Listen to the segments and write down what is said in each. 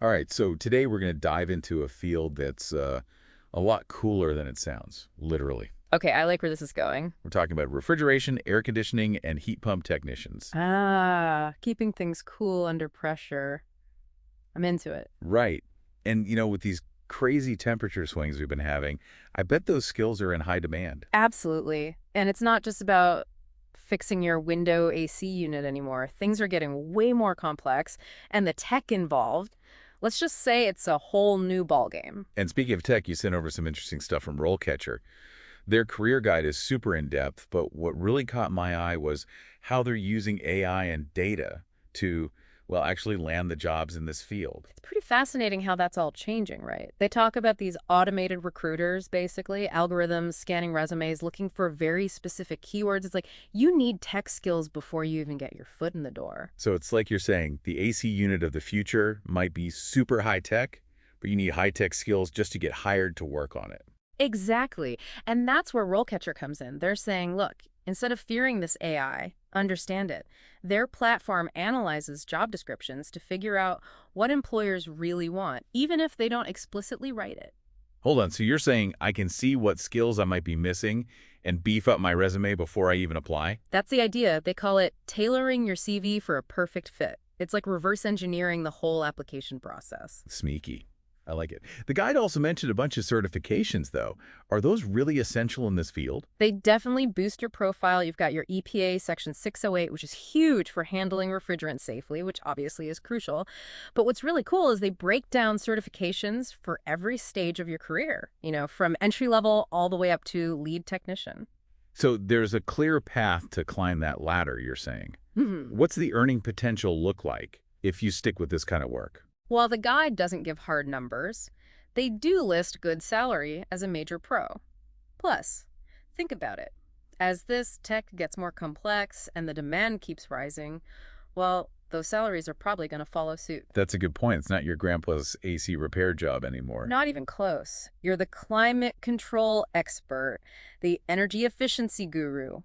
All right, so today we're going to dive into a field that's a lot cooler than it sounds, literally. Okay, I like where this is going. We're talking about refrigeration, air conditioning, and heat pump technicians. Ah, keeping things cool under pressure. I'm into it. Right. And, with these crazy temperature swings we've been having, I bet those skills are in high demand. Absolutely. And it's not just about fixing your window AC unit anymore. Things are getting way more complex, and the tech involved, let's just say it's a whole new ballgame. And speaking of tech, you sent over some interesting stuff from RoleCatcher. Their career guide is super in-depth, but what really caught my eye was how they're using AI and data to, well, actually land the jobs in this field. It's pretty fascinating how that's all changing, right? They talk about these automated recruiters, basically, algorithms scanning resumes, looking for very specific keywords. It's like you need tech skills before you even get your foot in the door. So it's like you're saying the AC unit of the future might be super high-tech, but you need high-tech skills just to get hired to work on it. Exactly. And that's where RoleCatcher comes in. They're saying, look, instead of fearing this AI, understand it. Their platform analyzes job descriptions to figure out what employers really want, even if they don't explicitly write it. Hold on, so you're saying I can see what skills I might be missing and beef up my resume before I even apply? That's the idea. They call it tailoring your CV for a perfect fit. It's like reverse engineering the whole application process. Sneaky. I like it. The guide also mentioned a bunch of certifications, though. Are those really essential in this field? They definitely boost your profile. You've got your EPA Section 608, which is huge for handling refrigerants safely, which obviously is crucial. But what's really cool is they break down certifications for every stage of your career, from entry level all the way up to lead technician. So there's a clear path to climb that ladder, you're saying. Mhm. What's the earning potential look like if you stick with this kind of work? While the guide doesn't give hard numbers, they do list good salary as a major pro. Plus, think about it. As this tech gets more complex and the demand keeps rising, well, those salaries are probably going to follow suit. That's a good point. It's not your grandpa's AC repair job anymore. Not even close. You're the climate control expert, the energy efficiency guru,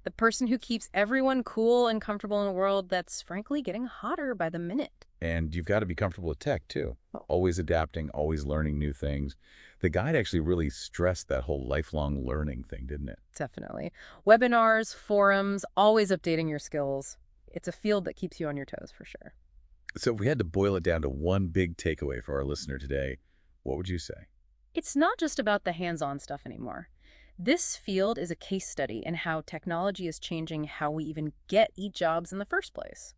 the person who keeps everyone cool and comfortable in a world that's frankly getting hotter by the minute. And you've got to be comfortable with tech, too. Oh, Always adapting, always learning new things. The guide actually really stressed that whole lifelong learning thing, didn't it? definitely. Webinars, forums, always updating your skills. It's a field that keeps you on your toes for sure. So if we had to boil it down to one big takeaway for our listener today, what would you say? It's not just about the hands-on stuff anymore. This field is a case study in how technology is changing how we even get jobs in the first place.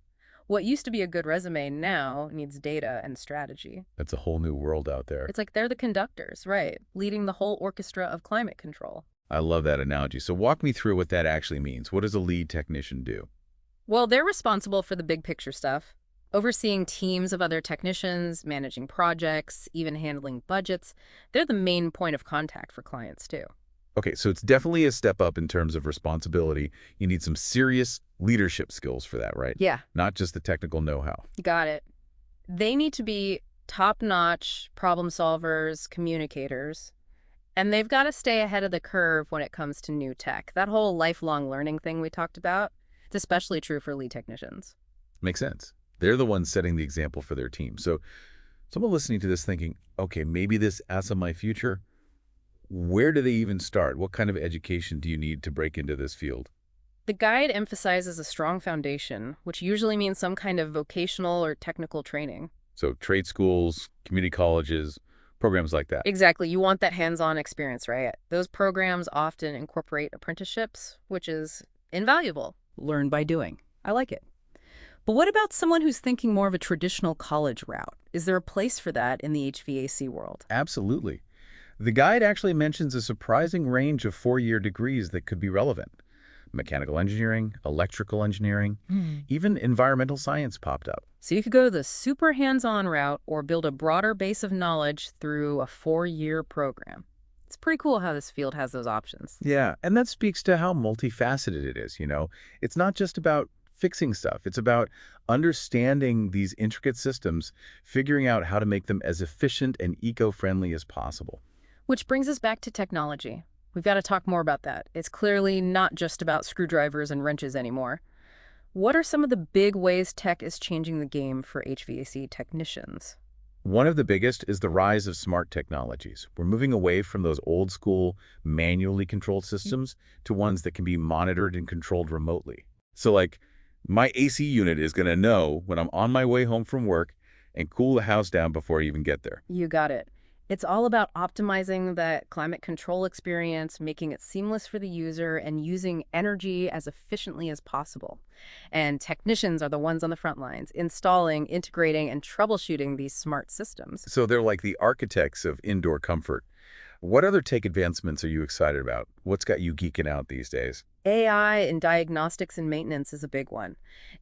What used to be a good resume now needs data and strategy. That's a whole new world out there. It's like they're the conductors, right? Leading the whole orchestra of climate control. I love that analogy. So walk me through what that actually means. What does a lead technician do? Well, they're responsible for the big picture stuff, overseeing teams of other technicians, managing projects, even handling budgets. They're the main point of contact for clients, too. Okay, so it's definitely a step up in terms of responsibility. You need some serious leadership skills for that, right? Yeah, Not just the technical know-how. you got it. They need to be top-notch problem solvers, communicators, and they've got to stay ahead of the curve when it comes to new tech. That whole lifelong learning thing we talked about, it's especially true for lead technicians. Makes sense. They're the ones setting the example for their team. So someone listening to this thinking, okay, maybe this asks my future. Where do they even start? What kind of education do you need to break into this field? The guide emphasizes a strong foundation, which usually means some kind of vocational or technical training. So trade schools, community colleges, programs like that. Exactly. You want that hands-on experience, right? Those programs often incorporate apprenticeships, which is invaluable. Learn by doing. I like it. But what about someone who's thinking more of a traditional college route? Is there a place for that in the HVAC world? Absolutely. The guide actually mentions a surprising range of four-year degrees that could be relevant. Mechanical engineering, electrical engineering, even environmental science popped up. So you could go the super hands-on route or build a broader base of knowledge through a 4-year program. It's pretty cool how this field has those options. Yeah, and that speaks to how multifaceted it is. It's not just about fixing stuff. It's about understanding these intricate systems, figuring out how to make them as efficient and eco-friendly as possible. Which brings us back to technology. We've got to talk more about that. It's clearly not just about screwdrivers and wrenches anymore. What are some of the big ways tech is changing the game for HVAC technicians? One of the biggest is the rise of smart technologies. We're moving away from those old school manually controlled systems to ones that can be monitored and controlled remotely. So like my AC unit is going to know when I'm on my way home from work and cool the house down before I even get there. You got it. It's all about optimizing that climate control experience, making it seamless for the user, and using energy as efficiently as possible. And technicians are the ones on the front lines, installing, integrating, and troubleshooting these smart systems. So they're like the architects of indoor comfort. What other tech advancements are you excited about? What's got you geeking out these days? AI in diagnostics and maintenance is a big one.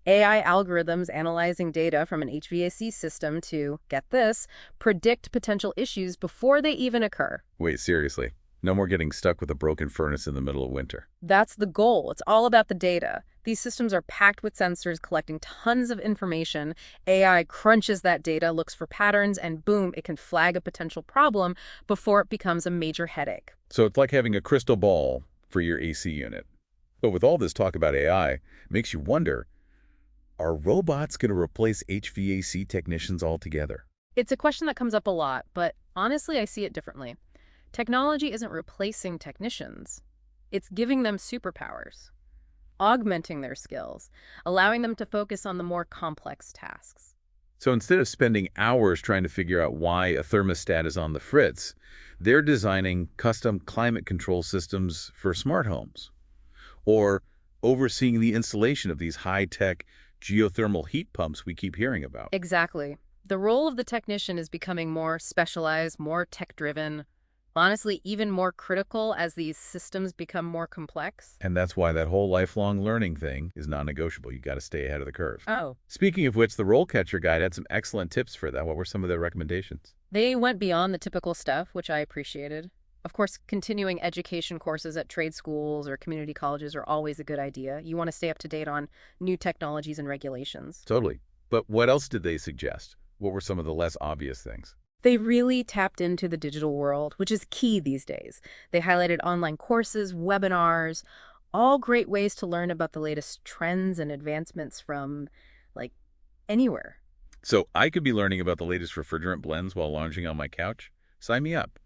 AI algorithms analyzing data from an HVAC system to, get this, predict potential issues before they even occur. Wait, seriously. No more getting stuck with a broken furnace in the middle of winter. That's the goal. It's all about the data. These systems are packed with sensors collecting tons of information. AI crunches that data, looks for patterns, and boom, it can flag a potential problem before it becomes a major headache. So it's like having a crystal ball for your AC unit. But with all this talk about AI, it makes you wonder, are robots going to replace HVAC technicians altogether? It's a question that comes up a lot, but honestly, I see it differently. Technology isn't replacing technicians. It's giving them superpowers, augmenting their skills, allowing them to focus on the more complex tasks. So instead of spending hours trying to figure out why a thermostat is on the fritz, they're designing custom climate control systems for smart homes, or overseeing the installation of these high-tech geothermal heat pumps we keep hearing about. Exactly. The role of the technician is becoming more specialized, more tech-driven, honestly, even more critical as these systems become more complex. And that's why that whole lifelong learning thing is non-negotiable. You got to stay ahead of the curve. Oh. Speaking of which, the RoleCatcher guide had some excellent tips for that. What were some of their recommendations? They went beyond the typical stuff, which I appreciated. Of course, continuing education courses at trade schools or community colleges are always a good idea. You want to stay up to date on new technologies and regulations. Totally. But what else did they suggest? What were some of the less obvious things? They really tapped into the digital world, which is key these days. They highlighted online courses, webinars, all great ways to learn about the latest trends and advancements from, like, anywhere. So I could be learning about the latest refrigerant blends while lounging on my couch? Sign me up.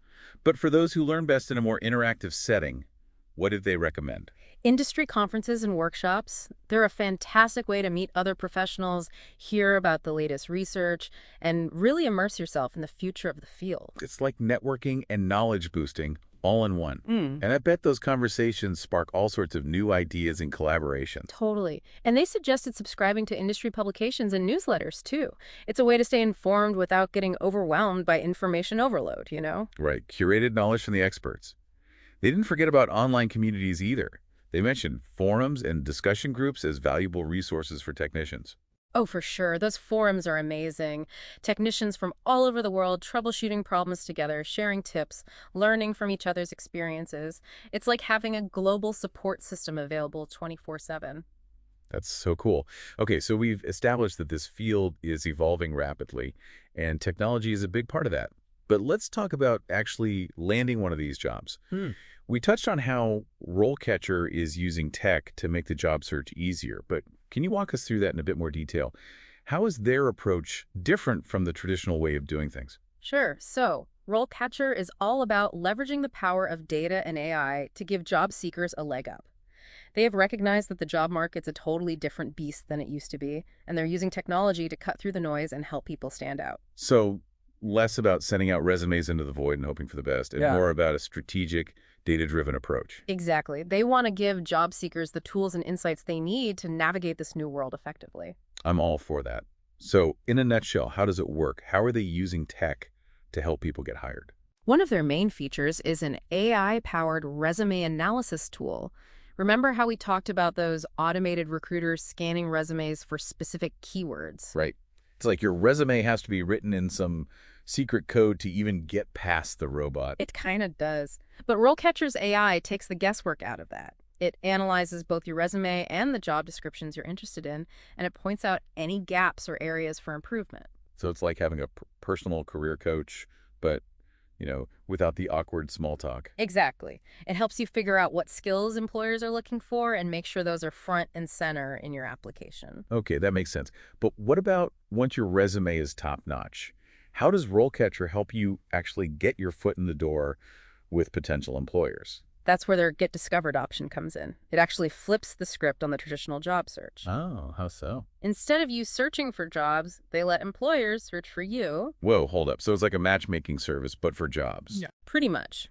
But for those who learn best in a more interactive setting, what did they recommend? Industry conferences and workshops, they're a fantastic way to meet other professionals, hear about the latest research, and really immerse yourself in the future of the field. It's like networking and knowledge boosting all in one. Mm. And I bet those conversations spark all sorts of new ideas and collaborations. Totally. And they suggested subscribing to industry publications and newsletters, too. It's a way to stay informed without getting overwhelmed by information overload, you know? Right, curated knowledge from the experts. They didn't forget about online communities either. They mentioned forums and discussion groups as valuable resources for technicians. Oh, for sure. Those forums are amazing. Technicians from all over the world troubleshooting problems together, sharing tips, learning from each other's experiences. It's like having a global support system available 24/7. That's so cool. Okay, so we've established that this field is evolving rapidly, and technology is a big part of that. But let's talk about actually landing one of these jobs. We touched on how RoleCatcher is using tech to make the job search easier, but can you walk us through that in a bit more detail? How is their approach different from the traditional way of doing things? Sure. So, RoleCatcher is all about leveraging the power of data and AI to give job seekers a leg up. They have recognized that the job market's a totally different beast than it used to be, and they're using technology to cut through the noise and help people stand out. So less about sending out resumes into the void and hoping for the best, and Yeah. more about a strategic, data-driven approach. Exactly. They want to give job seekers the tools and insights they need to navigate this new world effectively. I'm all for that. So in a nutshell, how does it work? How are they using tech to help people get hired? One of their main features is an AI-powered resume analysis tool. Remember how we talked about those automated recruiters scanning resumes for specific keywords? Right. It's like your resume has to be written in some secret code to even get past the robot. It kind of does. But RoleCatcher's AI takes the guesswork out of that. It analyzes both your resume and the job descriptions you're interested in, and it points out any gaps or areas for improvement. So it's like having a personal career coach, but, without the awkward small talk. Exactly. It helps you figure out what skills employers are looking for and make sure those are front and center in your application. Okay, that makes sense. But what about once your resume is top-notch? How does RoleCatcher help you actually get your foot in the door with potential employers? That's where their Get Discovered option comes in. It actually flips the script on the traditional job search. Oh, how so? Instead of you searching for jobs, they let employers search for you. Whoa, hold up. So it's like a matchmaking service, but for jobs. Yeah. Pretty much.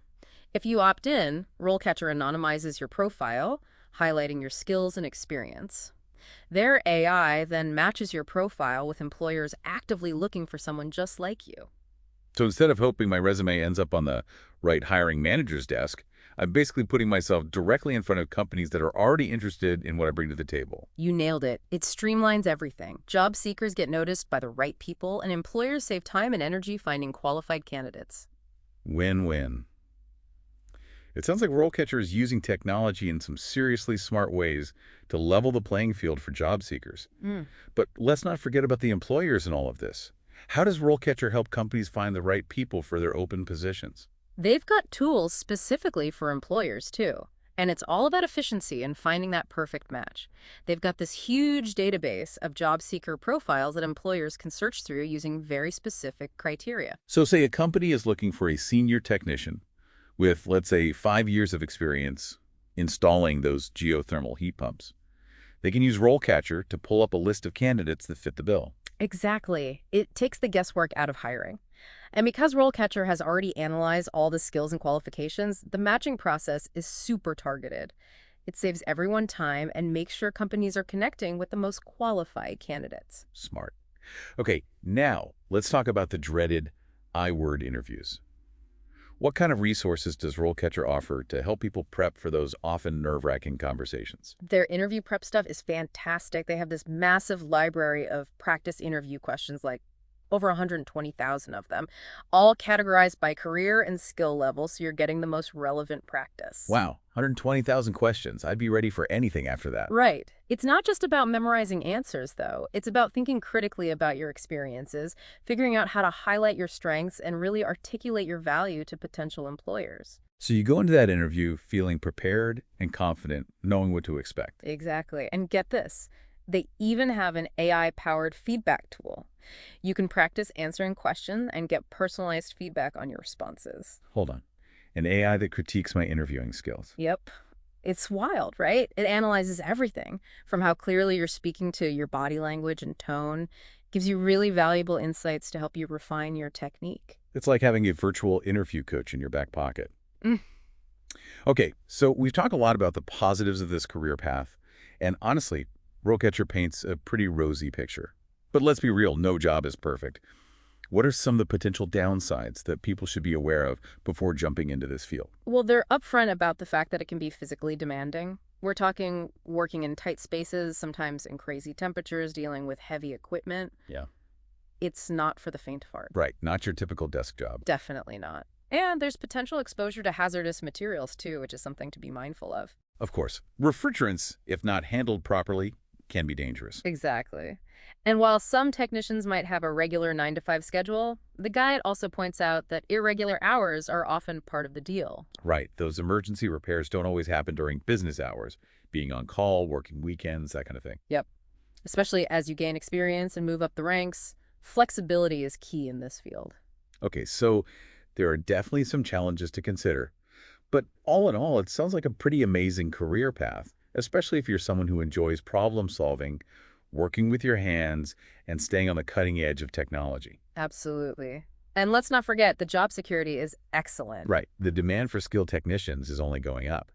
If you opt in, RoleCatcher anonymizes your profile, highlighting your skills and experience. Their AI then matches your profile with employers actively looking for someone just like you. So instead of hoping my resume ends up on the right hiring manager's desk, I'm basically putting myself directly in front of companies that are already interested in what I bring to the table. You nailed it. It streamlines everything. Job seekers get noticed by the right people, and employers save time and energy finding qualified candidates. Win-win. It sounds like RoleCatcher is using technology in some seriously smart ways to level the playing field for job seekers. Mm. But let's not forget about the employers in all of this. How does RoleCatcher help companies find the right people for their open positions? They've got tools specifically for employers, too. And it's all about efficiency and finding that perfect match. They've got this huge database of job seeker profiles that employers can search through using very specific criteria. So say a company is looking for a senior technician with, let's say, 5 years of experience installing those geothermal heat pumps. They can use RoleCatcher to pull up a list of candidates that fit the bill. Exactly. It takes the guesswork out of hiring. And because RoleCatcher has already analyzed all the skills and qualifications, the matching process is super targeted. It saves everyone time and makes sure companies are connecting with the most qualified candidates. Smart. Okay, now let's talk about the dreaded I-word interviews. What kind of resources does RoleCatcher offer to help people prep for those often nerve-wracking conversations? Their interview prep stuff is fantastic. They have this massive library of practice interview questions, like over 120,000 of them, all categorized by career and skill level, so you're getting the most relevant practice. Wow, 120,000 questions. I'd be ready for anything after that. Right. It's not just about memorizing answers, though. It's about thinking critically about your experiences, figuring out how to highlight your strengths, and really articulate your value to potential employers. So you go into that interview feeling prepared and confident, knowing what to expect. Exactly. And get this. They even have an AI-powered feedback tool. You can practice answering questions and get personalized feedback on your responses. Hold on. An AI that critiques my interviewing skills. Yep. It's wild, right? It analyzes everything from how clearly you're speaking to your body language and tone. Gives you really valuable insights to help you refine your technique. It's like having a virtual interview coach in your back pocket. Mm. Okay, so we've talked a lot about the positives of this career path, and honestly, RoleCatcher paints a pretty rosy picture. But let's be real, no job is perfect. What are some of the potential downsides that people should be aware of before jumping into this field? Well, they're upfront about the fact that it can be physically demanding. We're talking working in tight spaces, sometimes in crazy temperatures, dealing with heavy equipment. Yeah. It's not for the faint of heart. Right, not your typical desk job. Definitely not. And there's potential exposure to hazardous materials, too, which is something to be mindful of. Of course, refrigerants, if not handled properly, can be dangerous. Exactly. And while some technicians might have a regular 9-to-5 schedule, the guide also points out that irregular hours are often part of the deal. Right, those emergency repairs don't always happen during business hours, being on call, working weekends, that kind of thing. Yep. Especially as you gain experience and move up the ranks, flexibility is key in this field. Okay, so there are definitely some challenges to consider. But all in all, it sounds like a pretty amazing career path, especially if you're someone who enjoys problem solving, working with your hands, and staying on the cutting edge of technology. Absolutely. And let's not forget, the job security is excellent. Right. The demand for skilled technicians is only going up.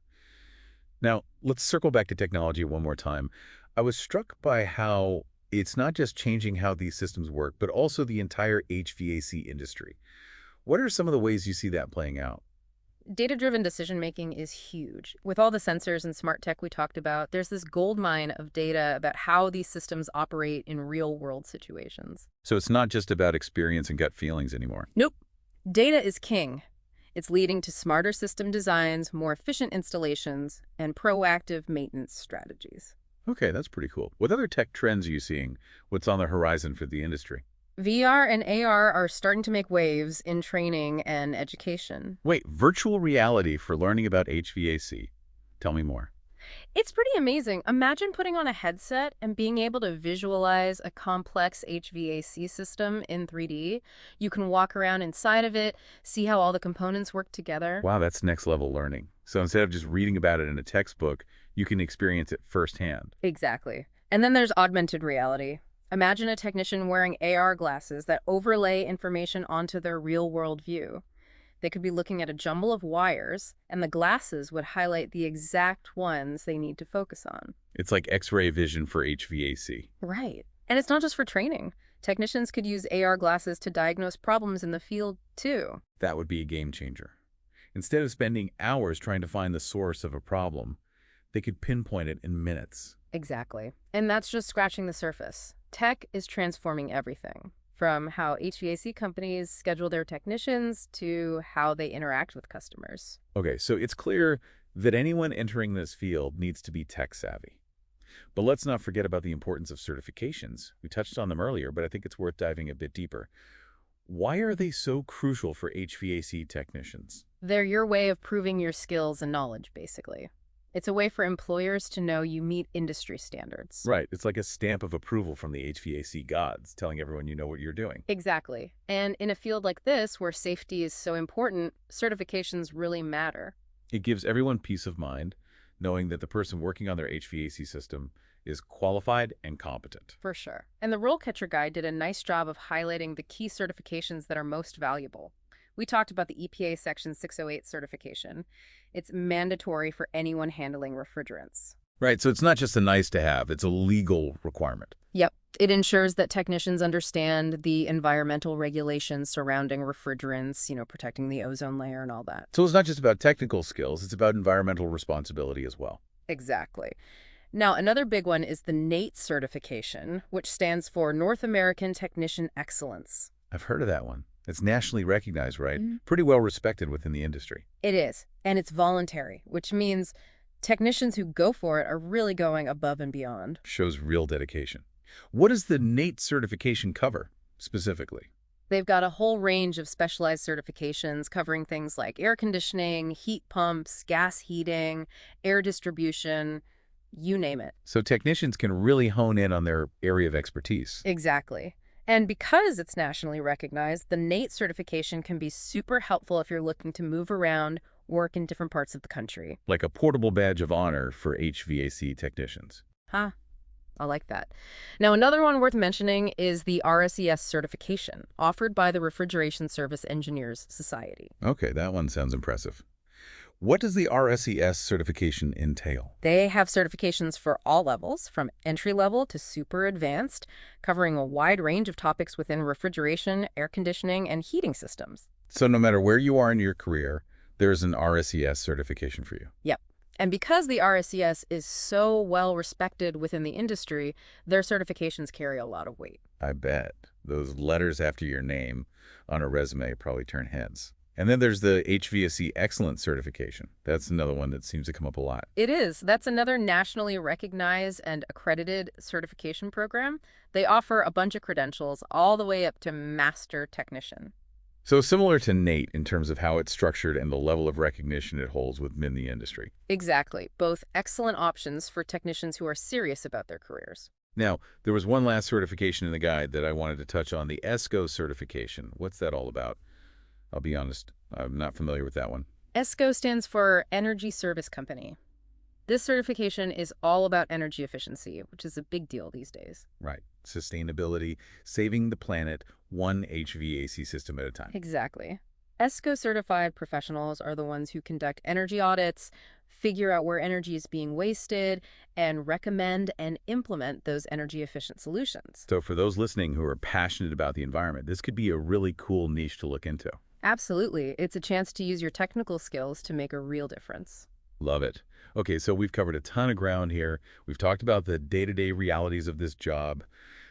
Now, let's circle back to technology one more time. I was struck by how it's not just changing how these systems work, but also the entire HVAC industry. What are some of the ways you see that playing out? Data-driven decision-making is huge. With all the sensors and smart tech we talked about, there's this gold mine of data about how these systems operate in real-world situations. So it's not just about experience and gut feelings anymore. Nope. Data is king. It's leading to smarter system designs, more efficient installations, and proactive maintenance strategies. Okay, that's pretty cool. What other tech trends are you seeing? What's on the horizon for the industry? VR and AR are starting to make waves in training and education. Wait, virtual reality for learning about HVAC. Tell me more. It's pretty amazing. Imagine putting on a headset and being able to visualize a complex HVAC system in 3D. You can walk around inside of it, see how all the components work together. Wow, that's next level learning. So instead of just reading about it in a textbook, you can experience it firsthand. Exactly. And then there's augmented reality. Imagine a technician wearing AR glasses that overlay information onto their real-world view. They could be looking at a jumble of wires, and the glasses would highlight the exact ones they need to focus on. It's like X-ray vision for HVAC. Right. And it's not just for training. Technicians could use AR glasses to diagnose problems in the field, too. That would be a game changer. Instead of spending hours trying to find the source of a problem, they could pinpoint it in minutes. Exactly. And that's just scratching the surface. Tech is transforming everything, from how HVAC companies schedule their technicians to how they interact with customers. Okay, so it's clear that anyone entering this field needs to be tech savvy. But let's not forget about the importance of certifications. We touched on them earlier, but I think it's worth diving a bit deeper. Why are they so crucial for HVAC technicians? They're your way of proving your skills and knowledge, basically. It's a way for employers to know you meet industry standards. Right, it's like a stamp of approval from the HVAC gods, telling everyone you know what you're doing. Exactly. And in a field like this, where safety is so important, certifications really matter. It gives everyone peace of mind, knowing that the person working on their HVAC system is qualified and competent. For sure. And the RoleCatcher guide did a nice job of highlighting the key certifications that are most valuable. We talked about the EPA Section 608 certification. It's mandatory for anyone handling refrigerants. Right, so it's not just a nice to have, it's a legal requirement. Yep. It ensures that technicians understand the environmental regulations surrounding refrigerants, protecting the ozone layer and all that. So it's not just about technical skills, it's about environmental responsibility as well. Exactly. Now, another big one is the NATE certification, which stands for North American Technician Excellence. I've heard of that one. It's nationally recognized, right? Mhm. Pretty well respected within the industry. It is, and it's voluntary, which means technicians who go for it are really going above and beyond. Shows real dedication. What does the NATE certification cover, specifically? They've got a whole range of specialized certifications covering things like air conditioning, heat pumps, gas heating, air distribution, you name it. So technicians can really hone in on their area of expertise. Exactly. And because it's nationally recognized, the NATE certification can be super helpful if you're looking to move around, work in different parts of the country. Like a portable badge of honor for HVAC technicians. Huh? I like that. Now, another one worth mentioning is the RSES certification, offered by the Refrigeration Service Engineers Society. Okay, that one sounds impressive. What does the RSES certification entail? They have certifications for all levels, from entry level to super advanced, covering a wide range of topics within refrigeration, air conditioning, and heating systems. So no matter where you are in your career, there's an RSES certification for you. Yep. And because the RSES is so well respected within the industry, their certifications carry a lot of weight. I bet. Those letters after your name on a resume probably turn heads. And then there's the HVAC Excellence certification. That's another one that seems to come up a lot. It is. That's another nationally recognized and accredited certification program. They offer a bunch of credentials all the way up to Master Technician. So similar to NATE in terms of how it's structured and the level of recognition it holds within the industry. Exactly. Both excellent options for technicians who are serious about their careers. Now, there was one last certification in the guide that I wanted to touch on, the ESCO certification. What's that all about? I'll be honest, I'm not familiar with that one. ESCO stands for Energy Service Company. This certification is all about energy efficiency, which is a big deal these days. Right. Sustainability, saving the planet, one HVAC system at a time. Exactly. ESCO certified professionals are the ones who conduct energy audits, figure out where energy is being wasted, and recommend and implement those energy efficient solutions. So for those listening who are passionate about the environment, this could be a really cool niche to look into. Absolutely. It's a chance to use your technical skills to make a real difference. Love it. Okay, so we've covered a ton of ground here. We've talked about the day-to-day realities of this job,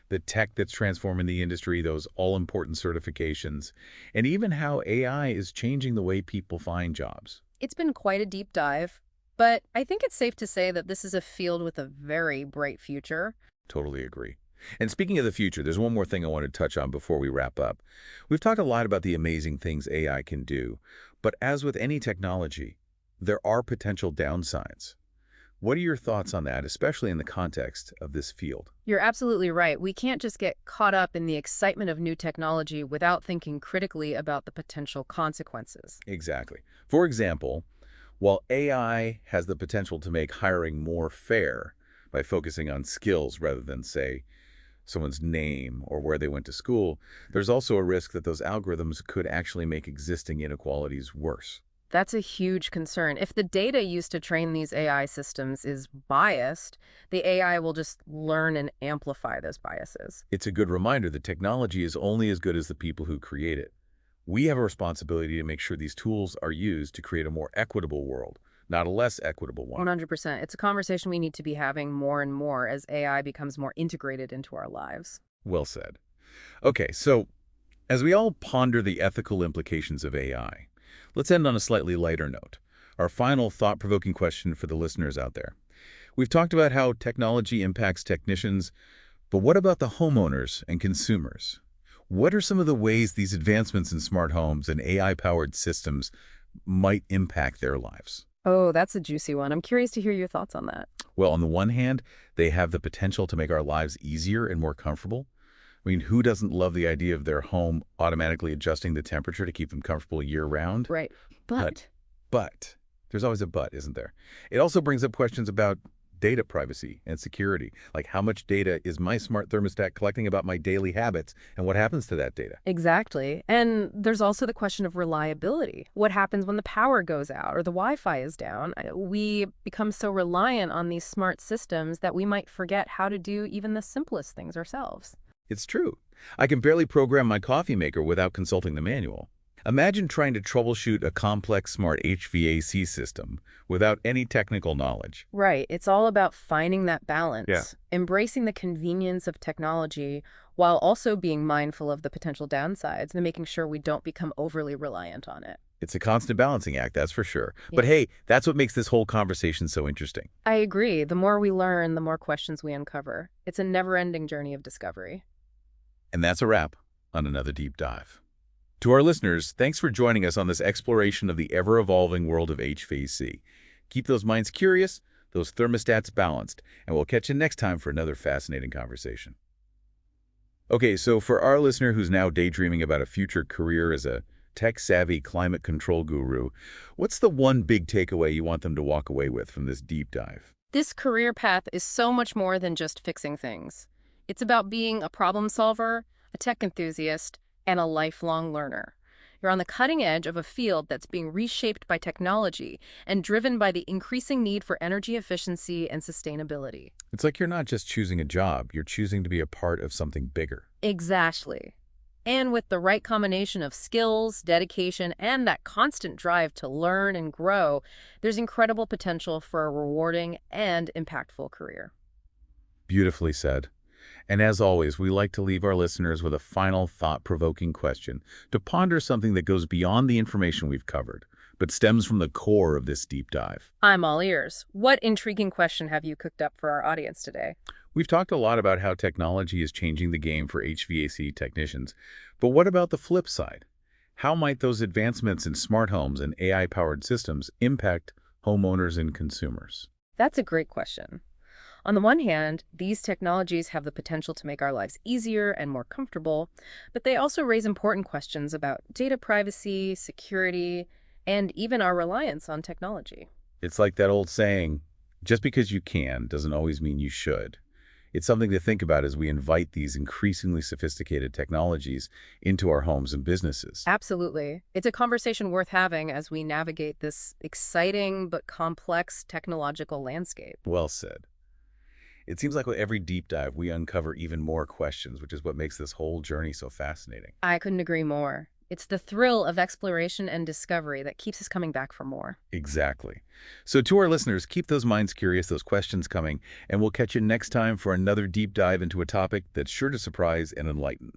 the tech that's transforming the industry, those all-important certifications, and even how AI is changing the way people find jobs. It's been quite a deep dive, but I think it's safe to say that this is a field with a very bright future. Totally agree. And speaking of the future, there's one more thing I want to touch on before we wrap up. We've talked a lot about the amazing things AI can do, but as with any technology, there are potential downsides. What are your thoughts on that, especially in the context of this field? You're absolutely right. We can't just get caught up in the excitement of new technology without thinking critically about the potential consequences. Exactly. For example, while AI has the potential to make hiring more fair by focusing on skills rather than, say, someone's name or where they went to school, there's also a risk that those algorithms could actually make existing inequalities worse. That's a huge concern. If the data used to train these AI systems is biased, the AI will just learn and amplify those biases. It's a good reminder that technology is only as good as the people who create it. We have a responsibility to make sure these tools are used to create a more equitable world, not a less equitable one. 100%. It's a conversation we need to be having more and more as AI becomes more integrated into our lives. Well said. Okay, so as we all ponder the ethical implications of AI, let's end on a slightly lighter note. Our final thought-provoking question for the listeners out there. We've talked about how technology impacts technicians, but what about the homeowners and consumers? What are some of the ways these advancements in smart homes and AI-powered systems might impact their lives? Oh, that's a juicy one. I'm curious to hear your thoughts on that. Well, on the one hand, they have the potential to make our lives easier and more comfortable. I mean, who doesn't love the idea of their home automatically adjusting the temperature to keep them comfortable year-round? Right. But, But but, there's always a but, isn't there? It also brings up questions about data privacy and security. Like, how much data is my smart thermostat collecting about my daily habits, and what happens to that data? exactly. And there's also the question of reliability. What happens when the power goes out or the Wi-Fi is down? We become so reliant on these smart systems that we might forget how to do even the simplest things ourselves. It's true. I can barely program my coffee maker without consulting the manual. Imagine trying to troubleshoot a complex smart HVAC system without any technical knowledge. Right. It's all about finding that Yeah. balance, embracing the convenience of technology while also being mindful of the potential downsides and making sure we don't become overly reliant on it. It's a constant balancing act, that's for sure. Yeah. But hey, that's what makes this whole conversation so interesting. I agree. The more we learn, the more questions we uncover. It's a never-ending journey of discovery. And that's a wrap on another deep dive. To our listeners, thanks for joining us on this exploration of the ever-evolving world of HVAC. Keep those minds curious, those thermostats balanced, and we'll catch you next time for another fascinating conversation. Okay, so for our listener who's now daydreaming about a future career as a tech-savvy climate control guru, what's the one big takeaway you want them to walk away with from this deep dive? This career path is so much more than just fixing things. It's about being a problem solver, a tech enthusiast, and a lifelong learner. You're on the cutting edge of a field that's being reshaped by technology and driven by the increasing need for energy efficiency and sustainability. It's like you're not just choosing a job, you're choosing to be a part of something bigger. Exactly. And with the right combination of skills, dedication, and that constant drive to learn and grow, there's incredible potential for a rewarding and impactful career. Beautifully said. And as always, we like to leave our listeners with a final thought-provoking question to ponder something that goes beyond the information we've covered, but stems from the core of this deep dive. I'm all ears. What intriguing question have you cooked up for our audience today? We've talked a lot about how technology is changing the game for HVAC technicians, but what about the flip side? How might those advancements in smart homes and AI-powered systems impact homeowners and consumers? That's a great question. On the one hand, these technologies have the potential to make our lives easier and more comfortable, but they also raise important questions about data privacy, security, and even our reliance on technology. It's like that old saying, just because you can doesn't always mean you should. It's something to think about as we invite these increasingly sophisticated technologies into our homes and businesses. Absolutely. It's a conversation worth having as we navigate this exciting but complex technological landscape. Well said. It seems like with every deep dive, we uncover even more questions, which is what makes this whole journey so fascinating. I couldn't agree more. It's the thrill of exploration and discovery that keeps us coming back for more. Exactly. So to our listeners, keep those minds curious, those questions coming, and we'll catch you next time for another deep dive into a topic that's sure to surprise and enlighten.